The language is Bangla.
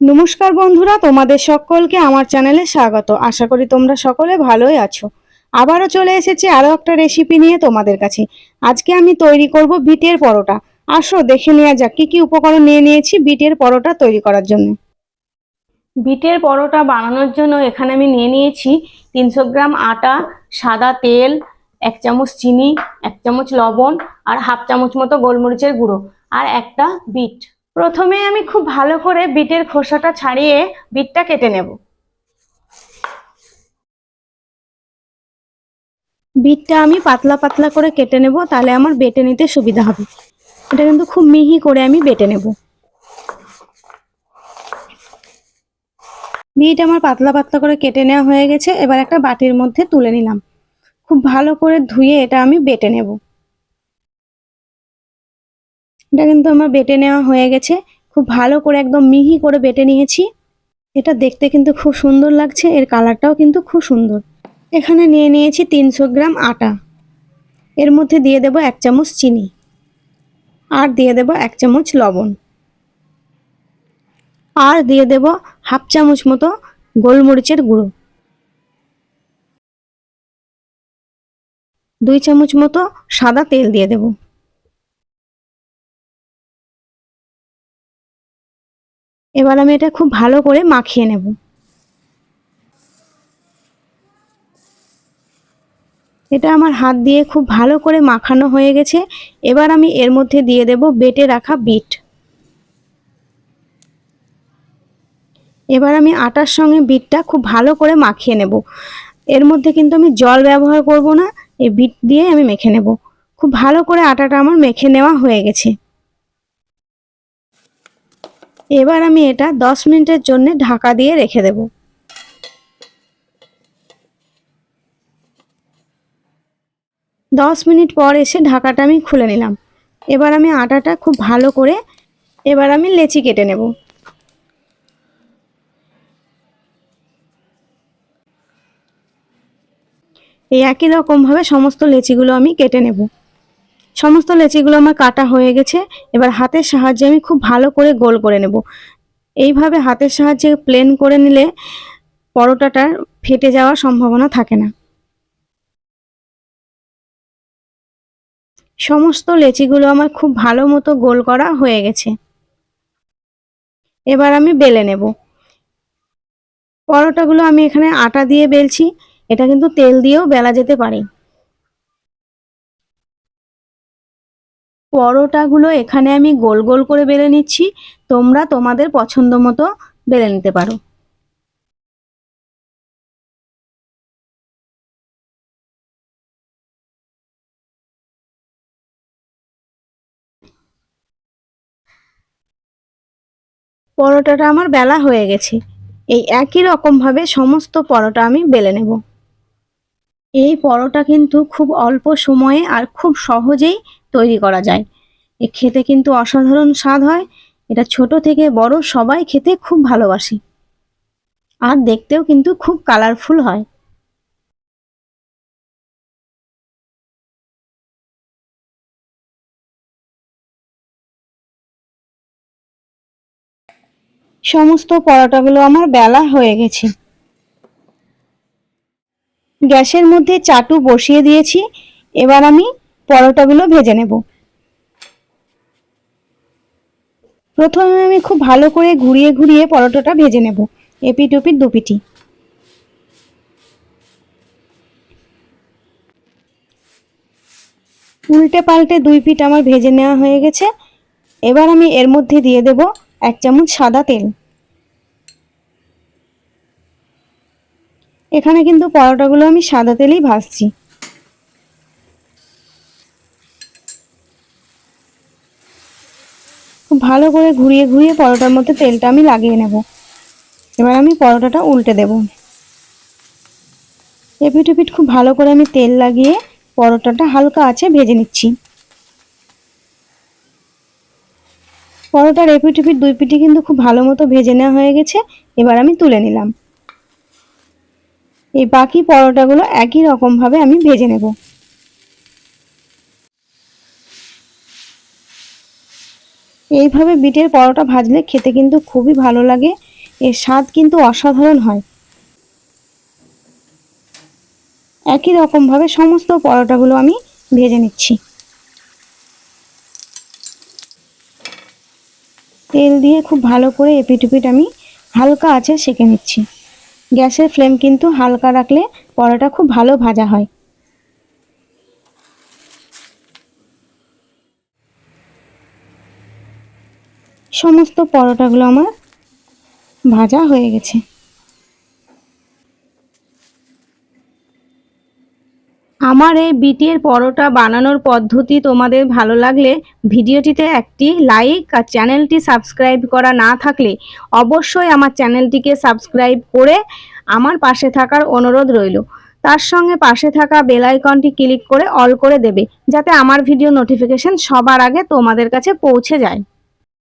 নমস্কার বন্ধুরা, তোমাদের সকলকে আমার চ্যানেলে স্বাগত। আশা করি তোমরা সকলে ভালোই আছো। আবারও চলে এসেছি আরও একটা রেসিপি নিয়ে তোমাদের কাছে। আজকে আমি তৈরি করব বিটের পরোটা। আসো দেখে নেওয়া যাক কি কি উপকরণ নিয়ে নিয়েছি বিটের পরোটা তৈরি করার জন্য। বিটের পরোটা বানানোর জন্য এখানে আমি নিয়ে নিয়েছি 300 গ্রাম আটা, সাদা তেল, 1 চামচ চিনি, 1 চামচ লবণ আর হাফ চামচ মতো গোলমরিচের গুঁড়ো আর একটা বিট। প্রথমে আমি খুব ভালো করে বিটের খোসাটা ছাড়িয়ে বিটটা কেটে নেব। বিটটা আমি পাতলা পাতলা করে কেটে নেব, তাহলে আমার বেটে নিতে সুবিধা হবে। এটা কিন্তু খুব মিহি করে আমি বেটে নেব। বিট আমার পাতলা পাতলা করে কেটে নেওয়া হয়ে গেছে। এবার একটা বাটির মধ্যে তুলে নিলাম। খুব ভালো করে ধুয়ে এটা আমি বেটে নেব। এটা কিন্তু আমার বেটে নেওয়া হয়ে গেছে। খুব ভালো করে একদম মিহি করে বেটে নিয়েছি। এটা দেখতে কিন্তু খুব সুন্দর লাগছে, এর কালারটাও কিন্তু খুব সুন্দর। এখানে নিয়ে নিয়েছি 300 গ্রাম আটা। এর মধ্যে দিয়ে দেব 1 চামচ চিনি আর দিয়ে দেব 1 চামচ লবণ আর দিয়ে দেব হাফ চামচ মতো গোলমরিচের গুঁড়ো, 2 চামচ মতো সাদা তেল দিয়ে দেব। এবার আমি এটা খুব ভালো করে মাখিয়ে নেব। এটা আমার হাত দিয়ে খুব ভালো করে মাখানো হয়ে গেছে। এবার আমি এর মধ্যে দিয়ে দেব বেটে রাখা বিট। এবার আমি আটার সঙ্গে বিটটা খুব ভালো করে মাখিয়ে নেব। এর মধ্যে কিন্তু আমি জল ব্যবহার করব না, এই বিট দিয়ে আমি মেখে নেব। খুব ভালো করে আটাটা আমার মেখে নেওয়া হয়ে গেছে। এবার আমি এটা 10 মিনিটের জন্য ঢাকা দিয়ে রেখে দেব। 10 মিনিট পর এসে ঢাকাটা আমি খুলে নিলাম। এবার আমি আটাটা খুব ভালো করে এবার আমি লেচি কেটে নেব। এই একই রকমভাবে সমস্ত লেচিগুলো আমি কেটে নেব। সমস্ত লেচিগুলো আমার কাটা হয়ে গেছে। এবার হাতের সাহায্যে আমি খুব ভালো করে গোল করে নেব। এইভাবে হাতের সাহায্যে প্লেন করে নিলে পরোটাটার ফেটে যাওয়ার সম্ভাবনা থাকে না। সমস্ত লেচিগুলো আমার খুব ভালো মতো গোল করা হয়ে গেছে। এবার আমি বেলে নেব। পরোটাগুলো আমি এখানে আটা দিয়ে বেলছি, এটা কিন্তু তেল দিয়েও বেলা যেতে পারে। পরোটাগুলো এখানে আমি গোল গোল করে বেলে নিচ্ছি। তোমরা তোমাদের পছন্দ মতো বেলে নিতে পারো। পরোটাটা আমার বেলা হয়ে গেছে। এই একই রকমভাবে সমস্ত পরোটা আমি বেলে নেব। এই পরোটা কিন্তু খুব অল্প সময়ে আর খুব সহজেই তৈরি করা যায়। এ খেতে কিন্তু অসাধারণ স্বাদ হয়। এটা ছোট থেকে বড় সবাই খেতে খুব ভালোবাসে আর দেখতেও কিন্তু খুব কালারফুল হয়। সমস্ত পরোটাগুলো আমার বেলা হয়ে গেছে। গ্যাসের মধ্যে চাটু বসিয়ে দিয়েছি। এবার আমি পরোটাগুলো ভেজে নেব। প্রথমে আমি খুব ভালো করে ঘুরিয়ে ঘুরিয়ে পরোটাটা ভেজে নেব, এপিট ওপিট দুপিটি। উল্টে পাল্টে 2 পিঠ আমার ভেজে নেওয়া হয়ে গেছে। এবার আমি এর মধ্যে দিয়ে দেব 1 চামচ সাদা তেল। এখানে কিন্তু পরোটাগুলো আমি সাদা তেলেই ভাজছি। খুব ভালো করে ঘুরিয়ে ঘুরিয়ে পরোটার মধ্যে তেলটা আমি লাগিয়ে নেব। এবার আমি পরোটাটা উল্টে দেব। এপিট ওপিট খুব ভালো করে আমি তেল লাগিয়ে পরোটাটা হালকা আঁচে ভেজে নিচ্ছি। পরোটার এপিট ওপিট 2 পিঠই কিন্তু খুব ভালো মতো ভেজে নেওয়া হয়ে গেছে। এবার আমি তুলে নিলাম। এই বাকি পরোটাগুলো একই রকম ভাবে আমি ভেজে নেব। এইভাবে বিটের পরোটা ভাজলে খেতে কিন্তু খুবই ভালো লাগে, এর স্বাদ কিন্তু অসাধারণ হয়। একই রকমভাবে সমস্ত পরোটাগুলো আমি ভেজে নিচ্ছি। তেল দিয়ে খুব ভালো করে এপিট ওপিট আমি হালকা আঁচে সেঁকে নিচ্ছি। গ্যাসের ফ্লেম কিন্তু হালকা রাখলে পরোটা খুব ভালো ভাজা হয়। সমস্ত পরোটাগুলো আমার ভাজা হয়ে গেছে। আমার এই বিটের পরোটা বানানোর পদ্ধতি তোমাদের ভালো লাগলে ভিডিওটিতে একটি লাইক আর চ্যানেলটি সাবস্ক্রাইব করা না থাকলে অবশ্যই আমার চ্যানেলটিকে সাবস্ক্রাইব করে আমার পাশে থাকার অনুরোধ রইল। তার সঙ্গে পাশে থাকা বেল আইকনটি ক্লিক করে অল করে দেবে, যাতে আমার ভিডিও নোটিফিকেশন সবার আগে তোমাদের কাছে পৌঁছে যায়।